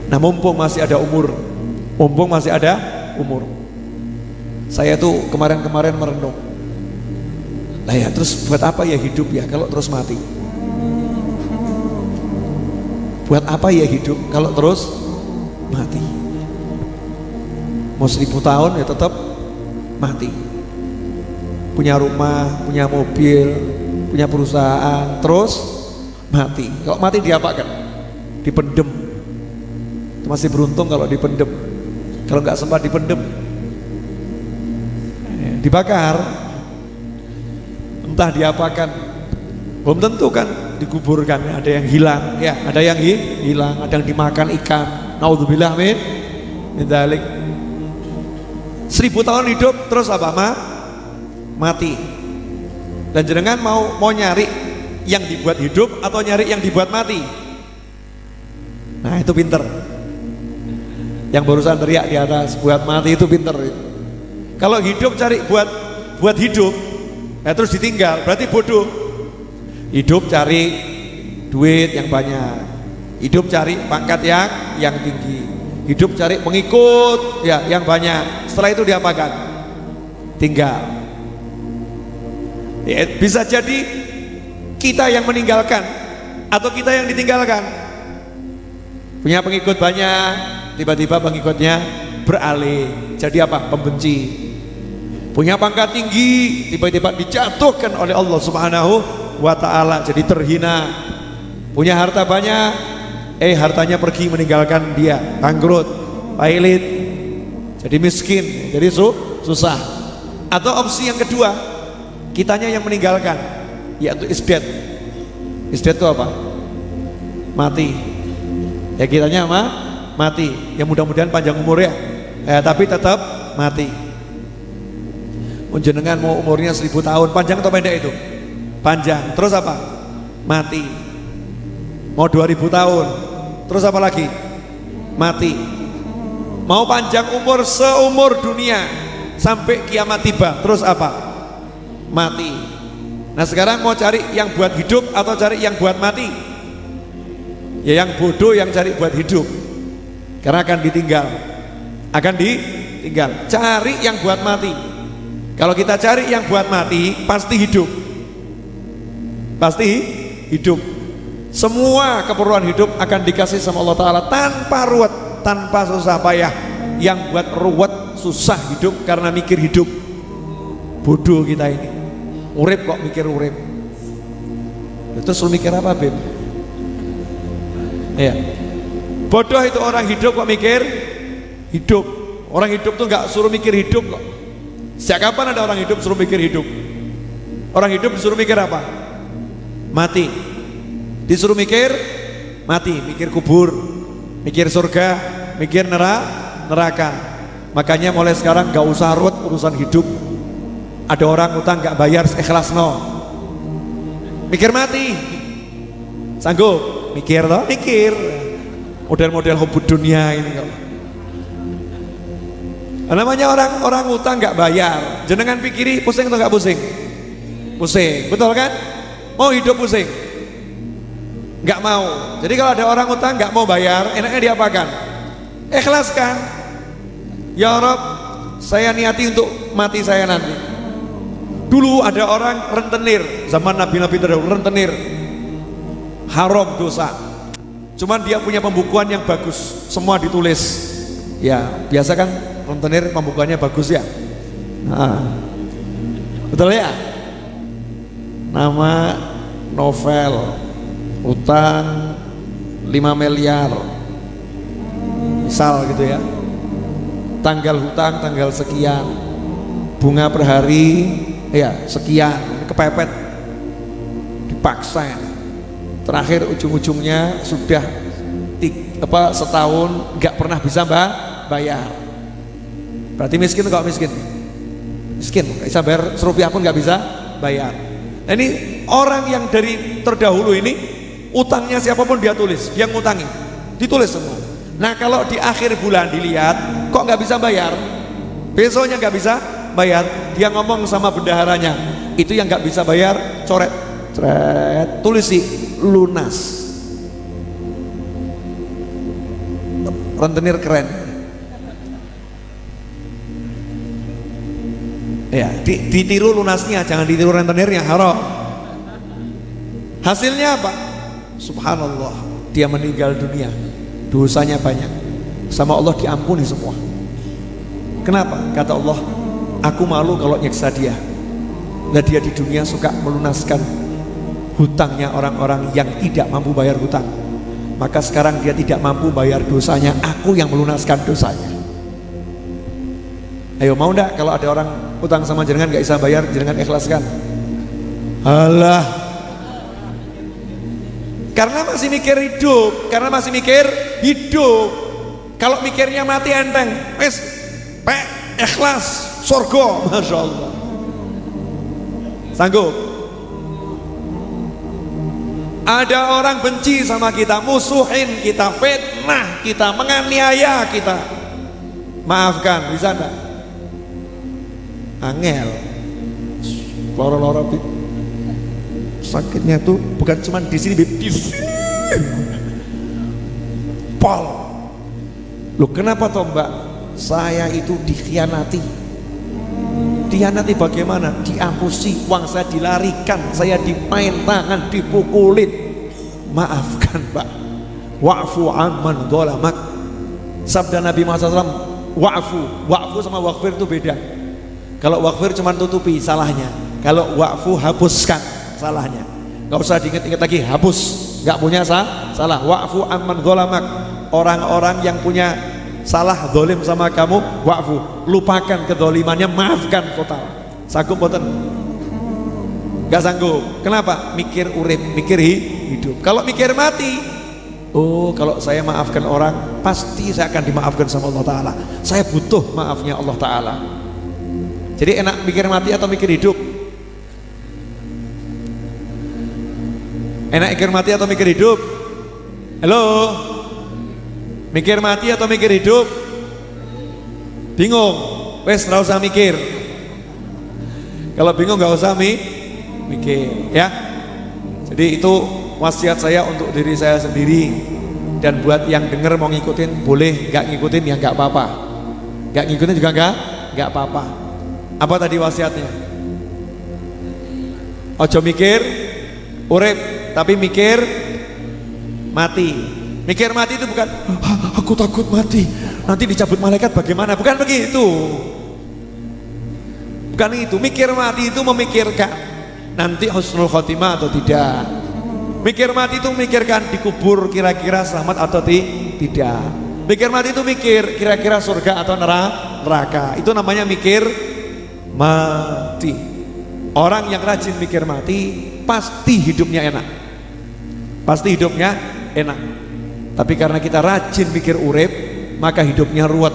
Nah mumpung masih ada umur, saya tuh kemarin-kemarin merenung, lah ya terus buat apa ya hidup ya kalau terus mati? Buat apa ya hidup kalau terus mati? Mau 1000 tahun ya tetap mati. Punya rumah, punya mobil, punya perusahaan, terus mati. Kalau mati diapakan? Dipendem. Masih beruntung kalau dipendem. Kalau nggak sempat dipendem, dibakar, entah diapakan. Belum tentu kan dikuburkan. Ada yang hilang, ya, ada yang hilang, ada yang dimakan ikan. Naudzubillah min dzalik. 1000 tahun hidup terus apa? Mati. Dan jenengan mau nyari yang dibuat hidup atau nyari yang dibuat mati? Nah itu pinter. Yang barusan teriak di atas buat mati itu pinter itu. Kalau hidup cari buat hidup, terus ditinggal, berarti bodoh. Hidup cari duit yang banyak, hidup cari pangkat yang tinggi, hidup cari pengikut ya yang banyak. Setelah itu diapakan? Tinggal. Ya, bisa jadi kita yang meninggalkan atau kita yang ditinggalkan. Punya pengikut banyak, tiba-tiba pengikutnya beralih jadi apa? Pembenci. Punya pangkat tinggi, tiba-tiba dijatuhkan oleh Allah Subhanahu wa ta'ala jadi terhina. Punya harta banyak, hartanya pergi meninggalkan dia, bangkrut, pailit, jadi miskin, jadi susah. Atau opsi yang kedua, kitanya yang meninggalkan, yaitu isdet. Isdet itu apa? Mati. Ya kitanya mati. Ya mudah-mudahan panjang umur ya, tapi tetap mati. Jenengan mau umurnya 1000 tahun, panjang atau pendek itu? Panjang. Terus apa? Mati. Mau 2000 tahun, terus apa lagi? Mati. Mau panjang umur seumur dunia sampai kiamat tiba, terus apa? Mati. Nah sekarang mau cari yang buat hidup atau cari yang buat mati? Ya yang bodoh yang cari buat hidup, karena akan ditinggal. Cari yang buat mati. Kalau kita cari yang buat mati, pasti hidup. Semua keperluan hidup akan dikasih sama Allah Ta'ala tanpa ruwet, tanpa susah payah. Yang buat ruwet, susah hidup karena mikir hidup. Bodoh kita ini. Urip kok mikir urip. Terus lu mikir apa, Beb? Ya. Bodoh itu orang hidup kok mikir hidup. Orang hidup tuh nggak suruh mikir hidup kok. Sejak kapan ada orang hidup suruh mikir hidup? Orang hidup disuruh mikir apa? Mati. Disuruh mikir mati, mikir kubur, mikir surga, mikir neraka. Makanya mulai sekarang gak usah ruwet urusan hidup. Ada orang utang gak bayar, ikhlas no. Mikir mati. Sanggup? Mikir toh? Mikir. Model-model hubud dunia ini kok. Namanya orang utang gak bayar. Jenengan pikiri pusing atau gak pusing? Pusing, betul kan? Mau hidup pusing? Gak mau. Jadi kalau ada orang utang gak mau bayar, enaknya diapakan? Ikhlaskan. Ya Rob, saya niati untuk mati saya nanti. Dulu ada orang rentenir, zaman Nabi-Nabi terdahulu rentenir, haram dosa. Cuman dia punya pembukuan yang bagus, semua ditulis. Ya biasa kan rentenir pembukuannya bagus ya. Betul ya? Nama novel, utang 5 miliar misal gitu ya, tanggal hutang tanggal sekian, bunga per hari ya sekian, kepepet, dipaksa. Terakhir ujung-ujungnya sudah setahun nggak pernah bisa bayar. Berarti miskin kok miskin? Miskin, bisa bayar Rp1 pun nggak bisa bayar. Nah ini orang yang dari terdahulu ini utangnya siapapun dia tulis, dia ngutangi, ditulis semua. Nah kalau di akhir bulan dilihat kok nggak bisa bayar, besoknya nggak bisa bayar, dia ngomong sama bendaharanya, itu yang nggak bisa bayar coret, tulis sih lunas. rentenir keren. Ya, ditiru lunasnya, jangan ditiru rentenirnya, haram. Hasilnya apa? Subhanallah, dia meninggal dunia, dosanya banyak, sama Allah diampuni semua. Kenapa? Kata Allah, aku malu kalau nyiksa dia. Nah, dia di dunia suka melunaskan hutangnya orang-orang yang tidak mampu bayar hutang. Maka sekarang dia tidak mampu bayar dosanya, aku yang melunaskan dosanya. Ayo, mau enggak kalau ada orang hutang sama jenengan gak bisa bayar, jenengan ikhlaskan? Alah, karena masih mikir hidup, karena masih mikir hidup. Kalau mikirnya mati enteng, wes ikhlas, surga, masya Allah. Sanggup? Ada orang benci sama kita, musuhin kita, fitnah kita, menganiaya kita, maafkan, bisa enggak? Angel, loro-loro sakitnya tuh bukan cuma di sini, di sini. Pol. Loh, kenapa toh Mbak? Saya itu dikhianati. Dikhianati bagaimana? Diampusi, uang saya dilarikan, saya dimain tangan, dipukulin. Maafkan Mbak. Wa'fu amman dhalamak. Sabda Nabi Muhammad SAW, wa'fu sama waqfir itu beda. Kalau waqfir cuma tutupi salahnya, kalau wa'fu hapuskan salahnya, nggak usah diinget-inget lagi, hapus, nggak punya salah. Wa'fu amman dhalamak, orang-orang yang punya salah dolim sama kamu, wa'fu, lupakan kedolimannya, maafkan total. Sanggup boten? Nggak sanggup. Kenapa? Mikir urip, mikir hidup. Kalau mikir mati, oh kalau saya maafkan orang, pasti saya akan dimaafkan sama Allah Ta'ala. Saya butuh maafnya Allah Ta'ala. Jadi enak mikir mati atau mikir hidup? Enak mikir mati atau mikir hidup? Halo? Mikir mati atau mikir hidup? Bingung? Wes nggak usah mikir. Kalau bingung nggak usah mikir, ya. Jadi itu wasiat saya untuk diri saya sendiri, dan buat yang denger mau ngikutin boleh, nggak ngikutin ya nggak apa-apa. Nggak ngikutin juga nggak apa-apa. Apa tadi wasiatnya? Ojo mikir urip, tapi mikir mati. Mikir mati itu bukan aku takut mati, nanti dicabut malaikat bagaimana, bukan begitu. Bukan itu. Mikir mati itu memikirkan nanti husnul khotimah atau tidak. Mikir mati itu memikirkan dikubur kira-kira selamat atau tidak. Mikir mati itu mikir kira-kira surga atau neraka. Itu namanya mikir mati. Orang yang rajin mikir mati pasti hidupnya enak. Pasti hidupnya enak. Tapi karena kita rajin mikir urip, maka hidupnya ruwet.